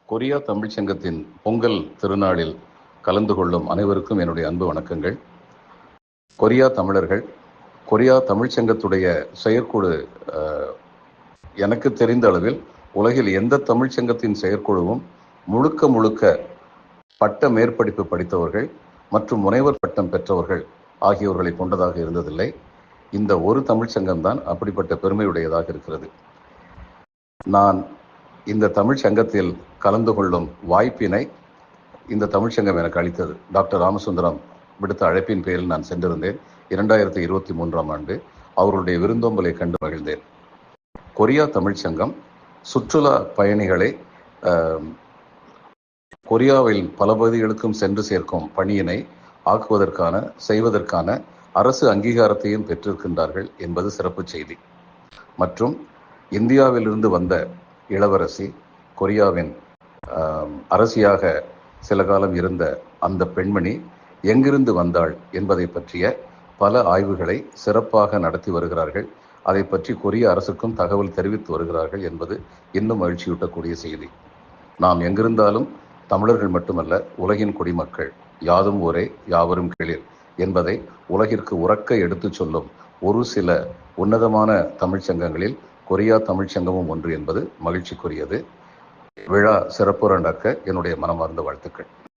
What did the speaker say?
Korea தமிழ்ச் சங்கத்தின் பொங்கல் திருநாளில் கலந்து கொள்ளும் அனைவருக்கும் என்னுடைய அன்பு வணக்கங்கள். கொரியா தமிழர்கள், கொரியா தமிழ்ச் சங்கத்துடைய செயற்குழு எனக்கு தெரிந்த அளவில் உலகில் எந்த தமிழ்ச் சங்கத்தின் செயற்குழுவும் முழுக்க பட்ட மேற்படிப்பு படித்தவர்கள் மற்றும் முனைவர் பட்டம் பெற்றவர்கள் ஆகியோர்களை கொண்டதாக இருந்ததில்லை. இந்த ஒரு தமிழ்ச் சங்கம்தான் அப்படிப்பட்ட பெருமையுடையதாக இருக்கிறது. நான் இந்த தமிழ் சங்கத்தில் கலந்து கொள்ளும் வாய்ப்பினை இந்த தமிழ்ச் சங்கம் எனக்கு அளித்தது. டாக்டர் ராமசுந்தரம் விடுத்த அழைப்பின் பேரில் நான் சென்றிருந்தேன். 2023ஆம் ஆண்டு அவர்களுடைய விருந்தோம்பலை கண்டு மகிழ்ந்தேன். கொரியா தமிழ்ச் சங்கம் சுற்றுலா பயணிகளை கொரியாவில் பல பகுதிகளுக்கும் சென்று சேர்க்கும் பணியினை செய்வதற்கான அரசு அங்கீகாரத்தையும் பெற்றிருக்கின்றார்கள் என்பது சிறப்பு செய்தி. மற்றும் இந்தியாவிலிருந்து வந்த இளவரசி, கொரியாவின் அரசியாக சில காலம் இருந்த அந்த பெண்மணி எங்கிருந்து வந்தாள் என்பதை பற்றிய பல ஆய்வுகளை சிறப்பாக நடத்தி வருகிறார்கள். அதை பற்றி கொரிய அரசுக்கும் தகவல் தெரிவித்து வருகிறார்கள் என்பது இன்னும் மகிழ்ச்சியூட்டக்கூடிய செய்தி. நாம் எங்கிருந்தாலும் தமிழர்கள் மட்டுமல்ல, உலகின் குடிமக்கள் யாதும் ஊரே யாவரும் கேளீர் என்பதை உலகிற்கு உரக்க எடுத்துச் சொல்லும் ஒரு சில உன்னதமான தமிழ்ச் சங்கங்களில் கொரியா தமிழ்ச் சங்கமும் ஒன்று என்பது மகிழ்ச்சிக்குரியது. விழா சிறப்புற நடக்க என்னுடைய மனமார்ந்த வாழ்த்துக்கள்.